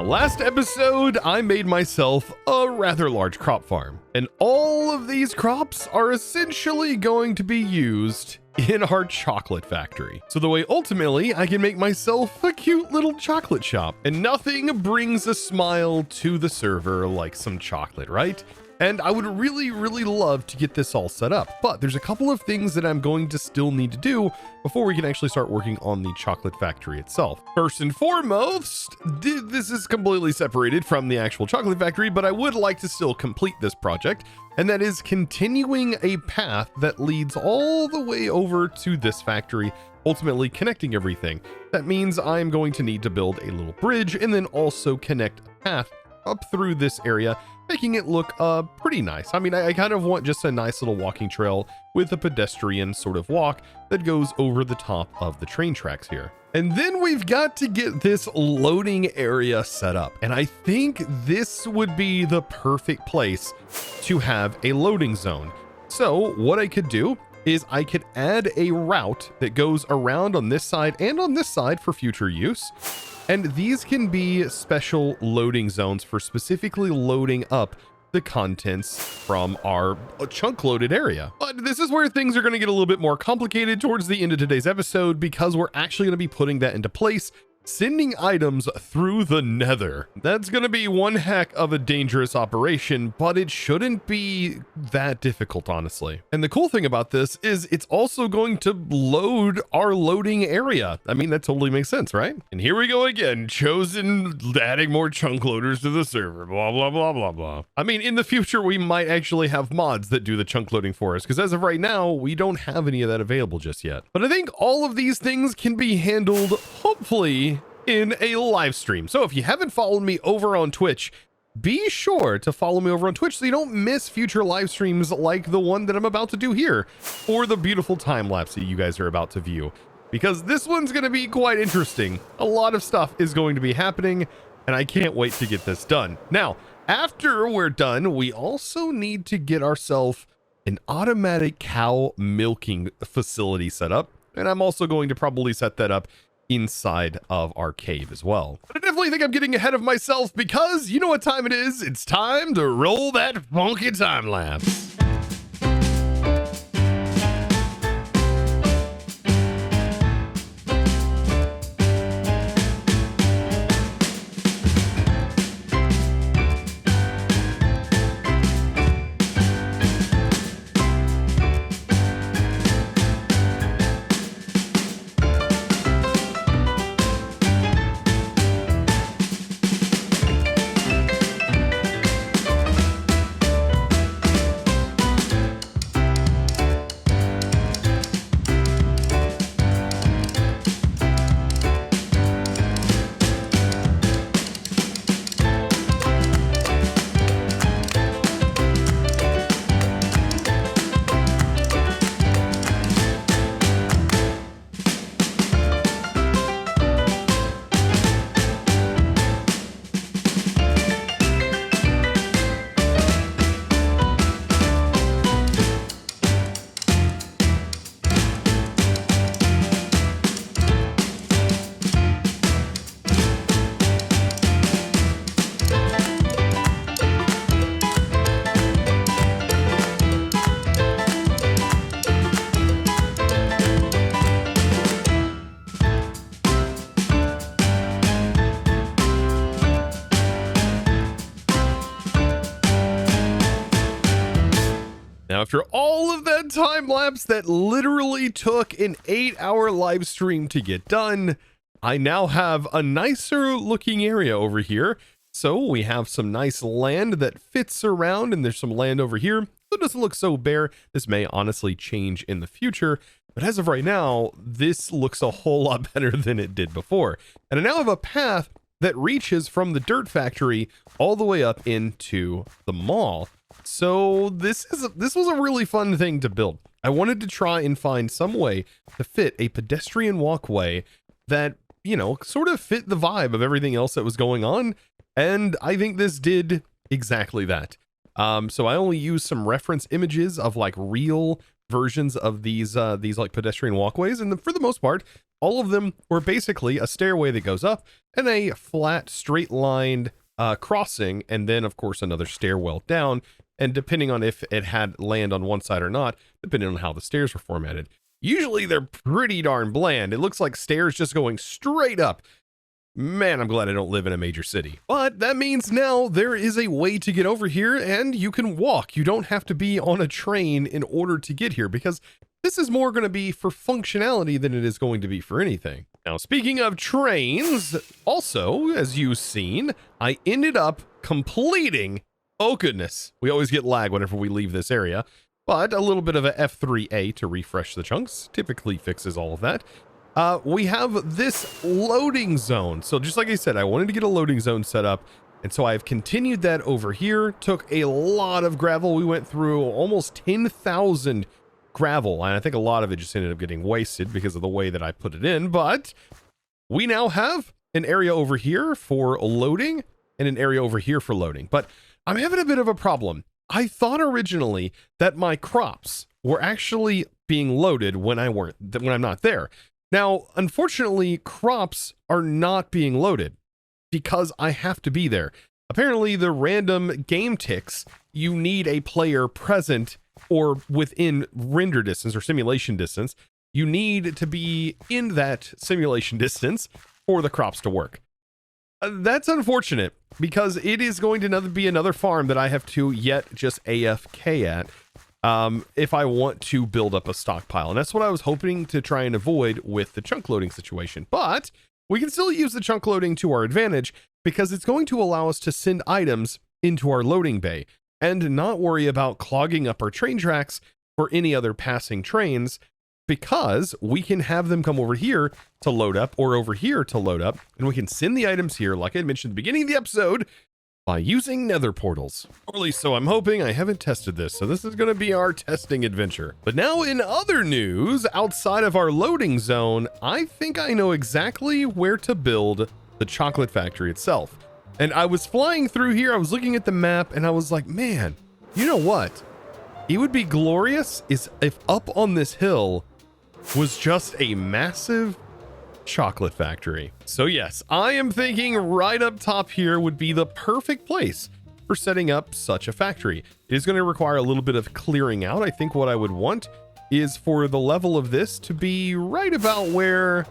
last episode, I made myself a rather large crop farm, and all of these crops are essentially going to be used in our chocolate factory. So the way ultimately I can make myself a cute little chocolate shop, and nothing brings a smile to the server like some chocolate, right? And I would really, really love to get this all set up, but there's a couple of things that I'm going to still need to do before we can actually start working on the chocolate factory itself. First and foremost, this is completely separated from the actual chocolate factory, but I would like to still complete this project, and that is continuing a path that leads all the way over to this factory, ultimately connecting everything. That means I'm going to need to build a little bridge and then also connect a path up through this area, making it look pretty nice. I mean, I kind of want just a nice little walking trail with a pedestrian sort of walk that goes over the top of the train tracks here. And then we've got to get this loading area set up. And I think this would be the perfect place to have a loading zone. So what I could do is I could add a route that goes around on this side and on this side for future use. And these can be special loading zones for specifically loading up the contents from our chunk loaded area. But this is where things are going to get a little bit more complicated towards the end of today's episode, because we're actually going to be putting that into place, sending items through the nether. That's going to be one heck of a dangerous operation, but it shouldn't be that difficult, honestly. And the cool thing about this is it's also going to load our loading area. I mean, that totally makes sense, right? And here we go again, Chosen adding more chunk loaders to the server, blah, blah, blah, blah, blah. I mean, in the future, we might actually have mods that do the chunk loading for us, because as of right now, we don't have any of that available just yet. But I think all of these things can be handled, hopefully, in a live stream. So if you haven't followed me over on Twitch, be sure to follow me over on Twitch so you don't miss future live streams like the one that I'm about to do here, or the beautiful time lapse that you guys are about to view, because this one's going to be quite interesting. A lot of stuff is going to be happening, and I can't wait to get this done. Now, after we're done, we also need to get ourselves an automatic cow milking facility set up, and I'm also going to probably set that up inside of our cave as well. But I definitely think I'm getting ahead of myself, because you know what time it is. It's time to roll that funky time lapse. Now, after all of that time lapse that literally took an 8-hour live stream to get done, I now have a nicer looking area over here. So we have some nice land that fits around, and there's some land over here. So it doesn't look so bare. This may honestly change in the future, but as of right now, this looks a whole lot better than it did before. And I now have a path that reaches from the dirt factory all the way up into the mall. So this was a really fun thing to build. I wanted to try and find some way to fit a pedestrian walkway that, you know, sort of fit the vibe of everything else that was going on. And I think this did exactly that. So I only used some reference images of like real versions of these like pedestrian walkways, and for the most part, all of them were basically a stairway that goes up and a flat, straight lined crossing, and then of course another stairwell down. And depending on if it had land on one side or not, depending on how the stairs were formatted. Usually they're pretty darn bland. It looks like stairs just going straight up. Man, I'm glad I don't live in a major city. But that means now there is a way to get over here and you can walk. You don't have to be on a train in order to get here, because this is more going to be for functionality than it is going to be for anything. Now, speaking of trains, also, as you've seen, I ended up completing, oh goodness, we always get lag whenever we leave this area, but a little bit of a F3A to refresh the chunks typically fixes all of that. We have this loading zone. So just like I said, I wanted to get a loading zone set up. And so I've continued that over here. Took a lot of gravel. We went through almost 10,000 gravel. And I think a lot of it just ended up getting wasted because of the way that I put it in. But we now have an area over here for loading and an area over here for loading. But I'm having a bit of a problem. I thought originally that my crops were actually being loaded when I'm not there. Now, unfortunately, crops are not being loaded because I have to be there. Apparently, the random game ticks, you need a player present or within render distance or simulation distance. You need to be in that simulation distance for the crops to work. That's unfortunate because it is going to be another farm that I have to yet just AFK at if I want to build up a stockpile. And that's what I was hoping to try and avoid with the chunk loading situation. But we can still use the chunk loading to our advantage because it's going to allow us to send items into our loading bay and not worry about clogging up our train tracks for any other passing trains, because we can have them come over here to load up or over here to load up, and we can send the items here, like I mentioned at the beginning of the episode, by using nether portals. Or at least so I'm hoping. I haven't tested this, so this is going to be our testing adventure. But now in other news, outside of our loading zone, I think I know exactly where to build the chocolate factory itself. And I was flying through here, I was looking at the map, and I was like, man, you know what? It would be glorious is if up on this hill was just a massive chocolate factory. So yes, I am thinking right up top here would be the perfect place for setting up such a factory. It is going to require a little bit of clearing out. I think what I would want is for the level of this to be right about where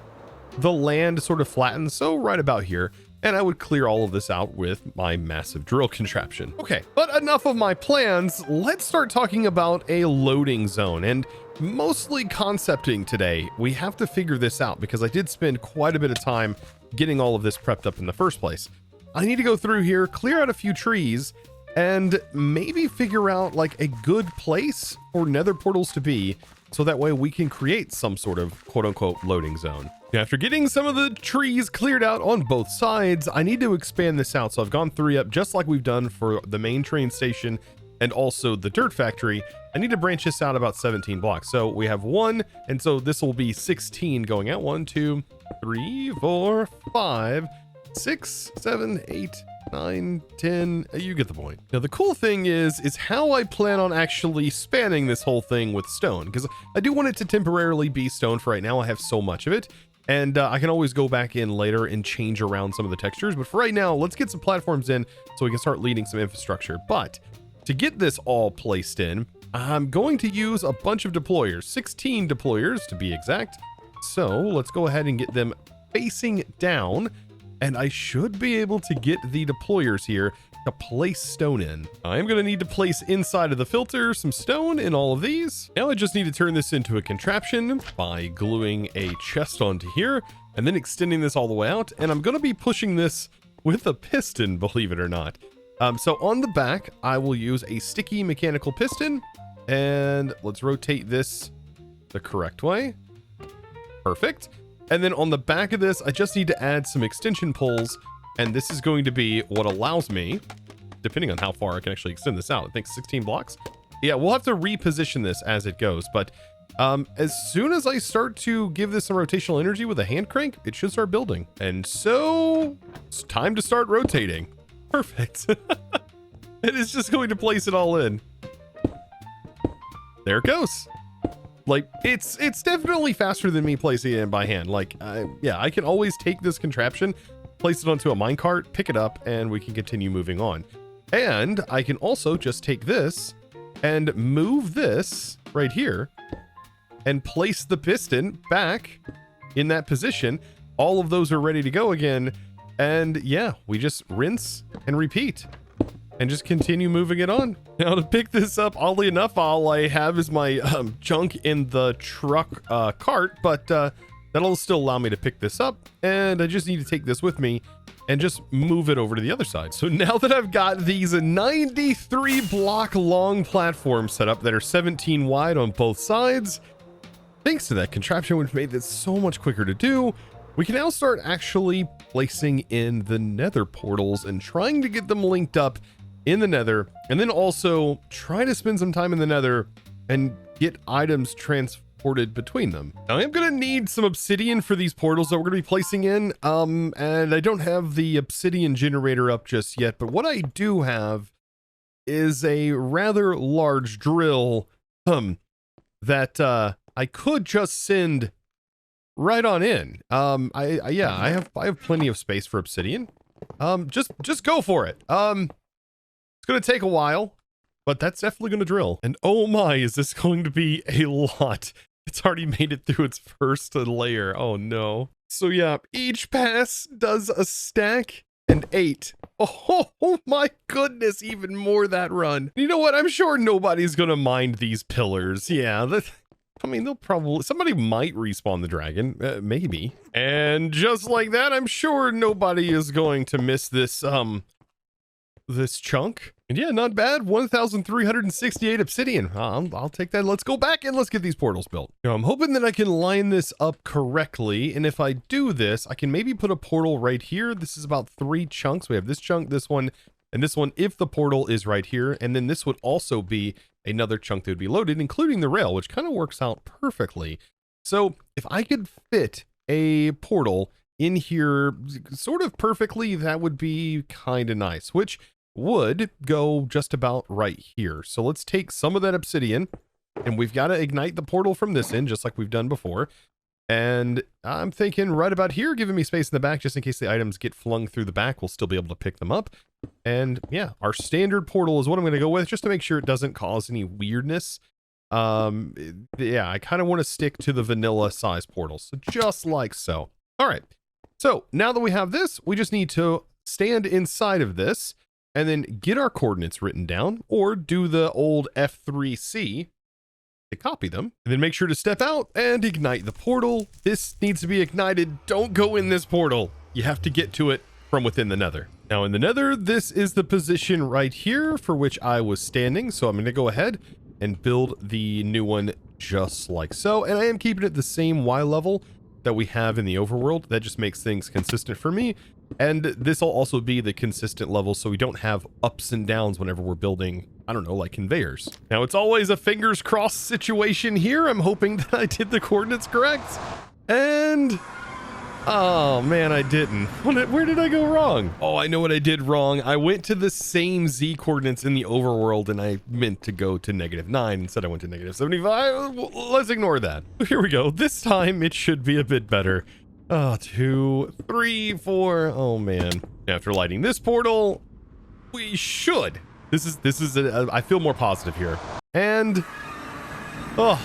the land sort of flattens, so right about here. And I would clear all of this out with my massive drill contraption. Okay, but enough of my plans. Let's start talking about a loading zone, and mostly concepting today. We have to figure this out because I did spend quite a bit of time getting all of this prepped up in the first place. I need to go through here, clear out a few trees, and maybe figure out like a good place for nether portals to be, so that way we can create some sort of quote-unquote loading zone. After getting some of the trees cleared out on both sides, I need to expand this out. So I've gone 3 up just like we've done for the main train station and also the dirt factory. I need to branch this out about 17 blocks. So we have 1, and so this will be 16 going out. 1, 2, 3, 4, 5, 6, 7, 8, 9, 10. You get the point. Now the cool thing is how I plan on actually spanning this whole thing with stone, because I do want it to temporarily be stone for right now. I have so much of it. And I can always go back in later and change around some of the textures. But for right now, let's get some platforms in so we can start leading some infrastructure. But to get this all placed in, I'm going to use a bunch of deployers, 16 deployers to be exact. So let's go ahead and get them facing down. And I should be able to get the deployers here to place stone in. I'm going to need to place inside of the filter some stone in all of these. Now I just need to turn this into a contraption by gluing a chest onto here and then extending this all the way out. And I'm going to be pushing this with a piston, believe it or not. So on the back, I will use a sticky mechanical piston, and let's rotate this the correct way. Perfect. And then on the back of this, I just need to add some extension poles, and this is going to be what allows me, depending on how far I can actually extend this out, I think 16 blocks. Yeah, we'll have to reposition this as it goes, but as soon as I start to give this some rotational energy with a hand crank, it should start building. And so it's time to start rotating. Perfect. It is just going to place it all in. There it goes. Like, it's definitely faster than me placing it in by hand. Like, yeah, I can always take this contraption, place it onto a minecart, pick it up, and we can continue moving on. And I can also just take this and move this right here and place the piston back in that position. All of those are ready to go again. And yeah, we just rinse and repeat and just continue moving it on. Now to pick this up, oddly enough, all I have is my junk in the truck cart, but that'll still allow me to pick this up. And I just need to take this with me and just move it over to the other side. So now that I've got these 93 block long platforms set up that are 17 wide on both sides, thanks to that contraption, which made this so much quicker to do, we can now start actually placing in the nether portals and trying to get them linked up in the nether, and then also try to spend some time in the nether and get items transported between them. Now, I'm gonna need some obsidian for these portals that we're gonna be placing in, and I don't have the obsidian generator up just yet, but what I do have is a rather large drill that I could just send right on in. I have plenty of space for obsidian. Just go for it. It's gonna take a while, but that's definitely gonna drill. And oh my, is this going to be a lot? It's already made it through its first layer. Oh no. So yeah, each pass does a stack and 8. Oh my goodness, even more that run. You know what? I'm sure nobody's gonna mind these pillars. Yeah, I mean, they'll probably, somebody might respawn the dragon, maybe. And just like that, I'm sure nobody is going to miss this, this chunk. And yeah, not bad. 1,368 obsidian. I'll take that. Let's go back and let's get these portals built. Now, I'm hoping that I can line this up correctly. And if I do this, I can maybe put a portal right here. This is about 3 chunks. We have this chunk, this one, and this one, if the portal is right here. And then this would also be another chunk that would be loaded, including the rail, which kind of works out perfectly. So if I could fit a portal in here sort of perfectly, that would be kind of nice, which would go just about right here. So let's take some of that obsidian, and we've got to ignite the portal from this end, just like we've done before. And I'm thinking right about here, giving me space in the back, just in case the items get flung through the back, we'll still be able to pick them up. And yeah, our standard portal is what I'm going to go with, just to make sure it doesn't cause any weirdness. Yeah, I kind of want to stick to the vanilla size portals. So just like so. All right. So now that we have this, we just need to stand inside of this and then get our coordinates written down, or do the old F3C to copy them, and then make sure to step out and ignite the portal. This needs to be ignited. Don't go in this portal. You have to get to it from within the nether. Now in the nether, this is the position right here for which I was standing. So I'm going to go ahead and build the new one just like so. And I am keeping it the same Y level that we have in the overworld. That just makes things consistent for me. And this will also be the consistent level, so we don't have ups and downs whenever we're building, I don't know, like conveyors. Now, it's always a fingers crossed situation here. I'm hoping that I did the coordinates correct. And oh man, I didn't. Where did I go wrong? Oh, I know what I did wrong. I went to the same Z coordinates in the overworld, and I meant to go to -9. Instead, I went to -75. Let's ignore that. Here we go. This time it should be a bit better. 2, 3, 4. Oh man. After lighting this portal, we should. This is I feel more positive here. And oh,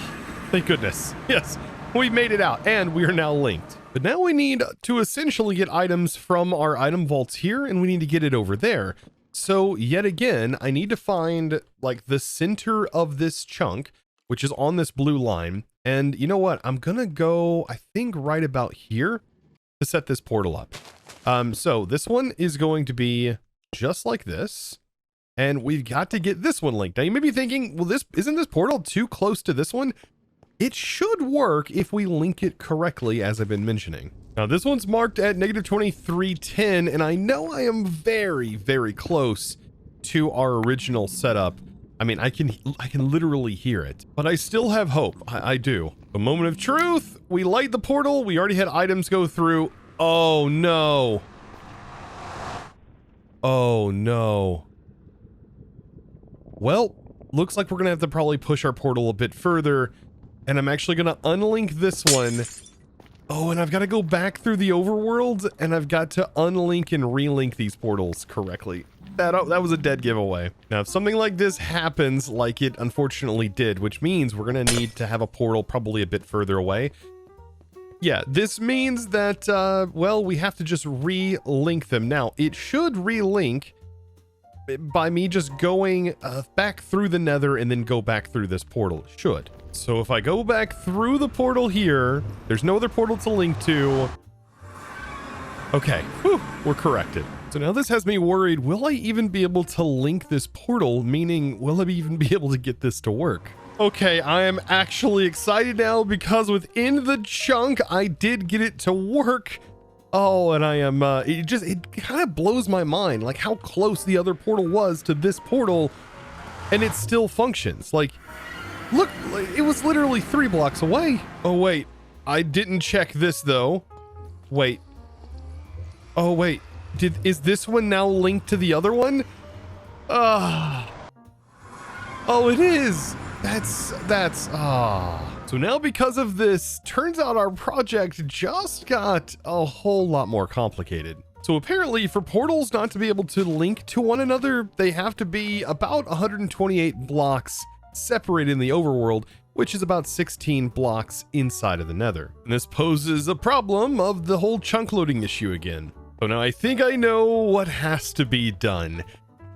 thank goodness. Yes, we made it out, and we are now linked. But now we need to essentially get items from our item vaults here, and we need to get it over there. So yet again, I need to find like the center of this chunk, which is on this blue line. And you know what? I'm gonna go, I think, right about here to set this portal up. So this one is going to be just like this. And we've got to get this one linked. Now you may be thinking, well, isn't this portal too close to this one? It should work if we link it correctly, as I've been mentioning. Now this one's marked at -2310, and I know I am very, very close to our original setup. I mean, I can literally hear it, but I still have hope. I do. The moment of truth, we light the portal. We already had items go through. Oh no. Oh no. Well, looks like we're gonna have to probably push our portal a bit further and I'm actually going to unlink this one. Oh, and I've got to go back through the overworld, and I've got to unlink and relink these portals correctly. That was a dead giveaway. Now, if something like this happens, like it unfortunately did, which means we're going to need to have a portal probably a bit further away. Yeah, this means that, well, we have to just relink them. Now, it should relink by me just going back through the nether and then go back through this portal. It should. So if I go back through the portal here, there's no other portal to link to. Okay, whew, we're corrected. So now this has me worried, will I even be able to link this portal? Meaning, will I even be able to get this to work? Okay, I am actually excited now because within the chunk, I did get it to work. Oh, and I am, it kind of blows my mind, like how close the other portal was to this portal, and it still functions. Like, look, it was literally 3 blocks away. Oh, wait, I didn't check this though. Wait. Oh, wait, is this one now linked to the other one? Oh, it is. So now because of this, turns out our project just got a whole lot more complicated. So apparently for portals not to be able to link to one another, they have to be about 128 blocks separated in the overworld, which is about 16 blocks inside of the nether. And this poses a problem of the whole chunk loading issue again. So now I think I know what has to be done.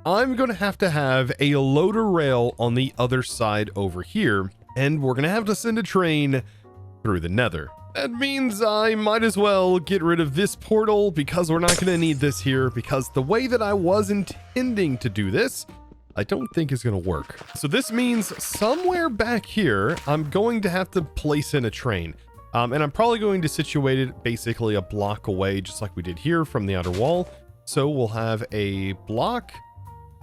I'm going to have a loader rail on the other side over here, and we're going to have to send a train through the nether. That means I might as well get rid of this portal because we're not going to need this here, because the way that I was intending to do this, I don't think is going to work. So this means somewhere back here, I'm going to have to place in a train. And I'm probably going to situate it basically a block away, just like we did here from the outer wall. So we'll have a block,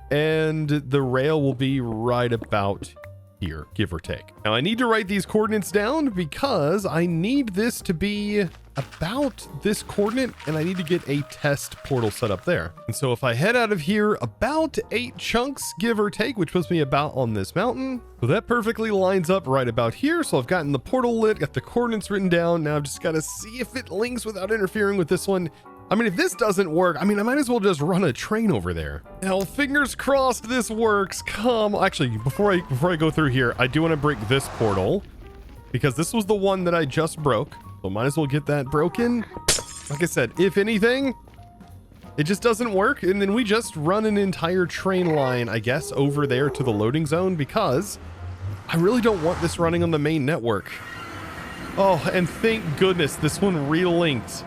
and the rail will be right about here, give or take. Now I need to write these coordinates down because I need this to be about this coordinate, and I need to get a test portal set up there. And so if I head out of here about 8 chunks, give or take, which puts me about on this mountain. So that perfectly lines up right about here. So I've gotten the portal lit, got the coordinates written down. Now I've just got to see if it links without interfering with this one. I mean, if this doesn't work, I mean, I might as well just run a train over there. Now, fingers crossed this works. Actually, before I go through here, I do want to break this portal because this was the one that I just broke. So might as well get that broken. Like I said, if anything, it just doesn't work. And then we just run an entire train line, I guess, over there to the loading zone because I really don't want this running on the main network. Oh, and thank goodness this one relinked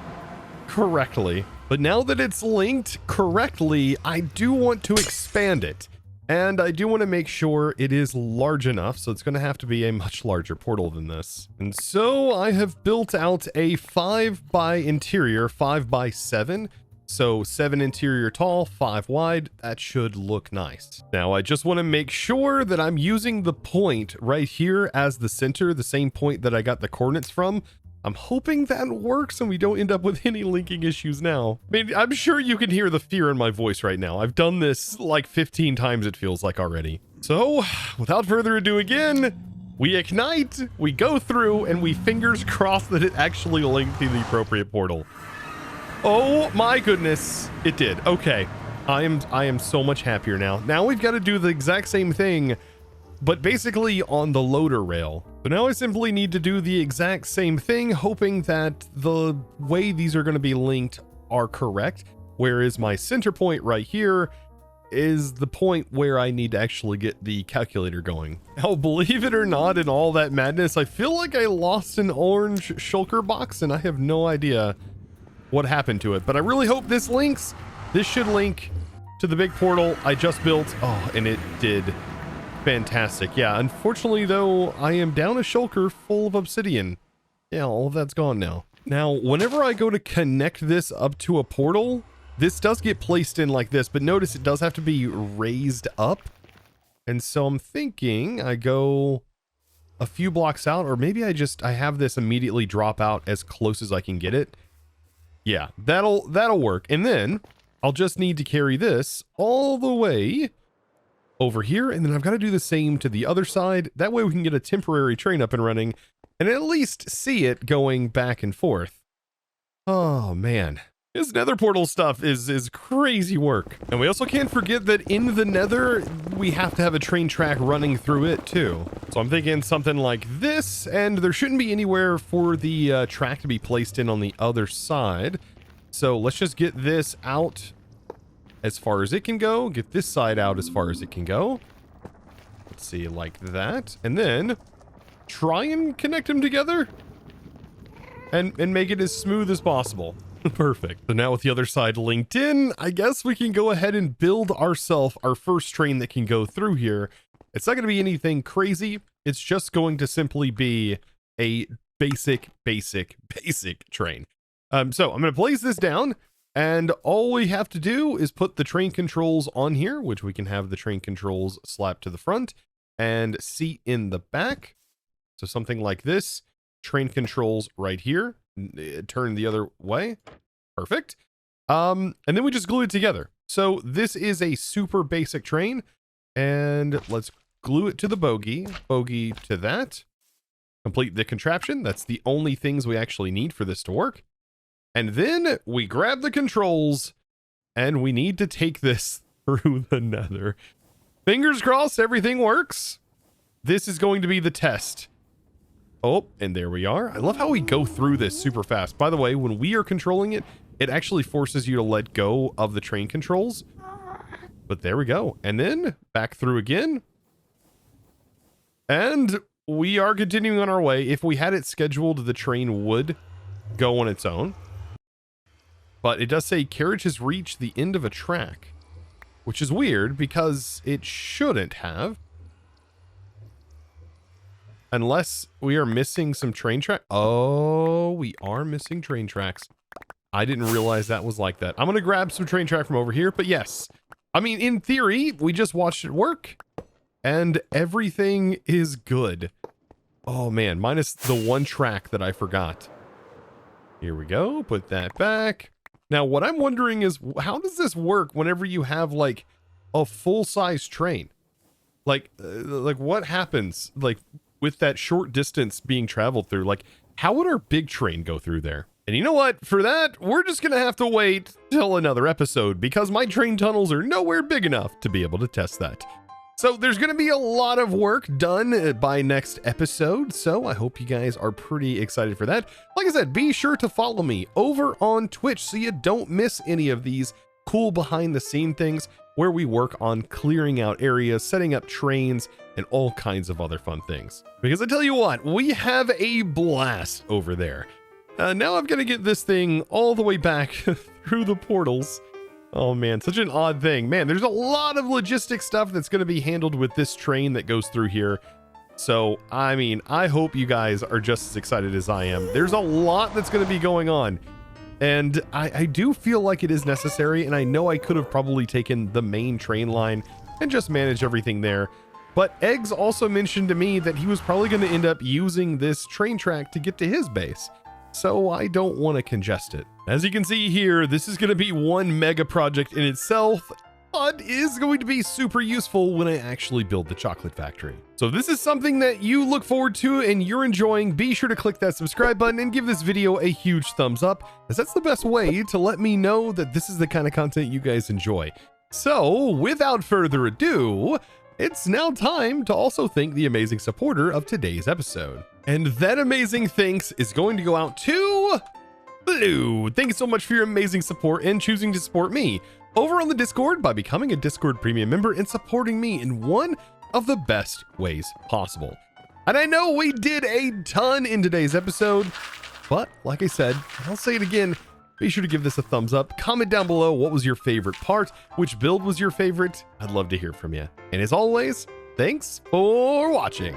correctly. But now that it's linked correctly, I do want to expand it, and I do want to make sure it is large enough, so it's going to have to be a much larger portal than this. And so I have built out a 5 by interior, 5 by 7, so 7 interior tall, 5 wide. That should look nice. Now I just want to make sure that I'm using the point right here as the center, the same point that I got the coordinates from. I'm hoping that works and we don't end up with any linking issues now. I mean, I'm sure you can hear the fear in my voice right now. I've done this like 15 times, it feels like already. So without further ado again, we ignite, we go through, and we fingers crossed that it actually linked to the appropriate portal. Oh my goodness, it did. Okay, I am so much happier now. Now we've got to do the exact same thing, but basically on the loader rail. So now I simply need to do the exact same thing, hoping that the way these are going to be linked are correct. Whereas my center point right here is the point where I need to actually get the calculator going. Now, believe it or not, in all that madness, I feel like I lost an orange shulker box and I have no idea what happened to it, but I really hope this links. This should link to the big portal I just built. Oh, and it did. Fantastic. Yeah, unfortunately though, I am down a shulker full of obsidian. Yeah, all of that's gone now. Now, whenever I go to connect this up to a portal, this does get placed in like this, but notice it does have to be raised up. And so I'm thinking I go a few blocks out, or maybe I have this immediately drop out as close as I can get it. Yeah, that'll work. And then I'll just need to carry this all the way over here, and then I've got to do the same to the other side. That way we can get a temporary train up and running and at least see it going back and forth. Oh man, this nether portal stuff is crazy work. And we also can't forget that in the nether, we have to have a train track running through it too. So I'm thinking something like this, and there shouldn't be anywhere for the track to be placed in on the other side. So let's just get this out as far as it can go. Get this side out as far as it can go. Let's see, like that. And then try and connect them together and make it as smooth as possible. Perfect. So now with the other side linked in, I guess we can go ahead and build ourselves our first train that can go through here. It's not going to be anything crazy. It's just going to simply be a basic train. So I'm going to place this down. And all we have to do is put the train controls on here, which we can have the train controls slapped to the front and seat in the back. So something like this, train controls right here, turn the other way. Perfect. And then we just glue it together. So this is a super basic train, and let's glue it to the bogey to that. Complete the contraption. That's the only things we actually need for this to work. And then we grab the controls and we need to take this through the nether. Fingers crossed everything works. This is going to be the test. Oh, and there we are. I love how we go through this super fast. By the way, when we are controlling it, it actually forces you to let go of the train controls. But there we go. And then back through again. And we are continuing on our way. If we had it scheduled, the train would go on its own. But it does say carriage has reached the end of a track, which is weird because it shouldn't have. Unless we are missing some train track. Oh, we are missing train tracks. I didn't realize that was like that. I'm going to grab some train track from over here, but yes. I mean, in theory, we just watched it work and everything is good. Oh man, minus the one track that I forgot. Here we go. Put that back. Now, what I'm wondering is, how does this work whenever you have like a full-size train? Like what happens like with that short distance being traveled through? Like, how would our big train go through there? And you know what? For that, we're just going to have to wait till another episode because my train tunnels are nowhere big enough to be able to test that. So there's going to be a lot of work done by next episode. So I hope you guys are pretty excited for that. Like I said, be sure to follow me over on Twitch so you don't miss any of these cool behind the scene things where we work on clearing out areas, setting up trains, and all kinds of other fun things. Because I tell you what, we have a blast over there. Now I've got to get this thing all the way back through the portals. Oh man, such an odd thing. Man, there's a lot of logistic stuff that's going to be handled with this train that goes through here. So, I mean, I hope you guys are just as excited as I am. There's a lot that's going to be going on. And I do feel like it is necessary. And I know I could have probably taken the main train line and just managed everything there. But Eggs also mentioned to me that he was probably going to end up using this train track to get to his base. So I don't want to congest it. As you can see here, this is going to be one mega project in itself, but is going to be super useful when I actually build the chocolate factory. So if this is something that you look forward to and you're enjoying, be sure to click that subscribe button and give this video a huge thumbs up, as that's the best way to let me know that this is the kind of content you guys enjoy. So without further ado, it's now time to also thank the amazing supporter of today's episode. And that amazing thanks is going to go out to Blue. Thank you so much for your amazing support and choosing to support me over on the Discord by becoming a Discord premium member and supporting me in one of the best ways possible. And I know we did a ton in today's episode, but like I said, I'll say it again, be sure to give this a thumbs up. Comment down below what was your favorite part, which build was your favorite. I'd love to hear from you. And as always, thanks for watching.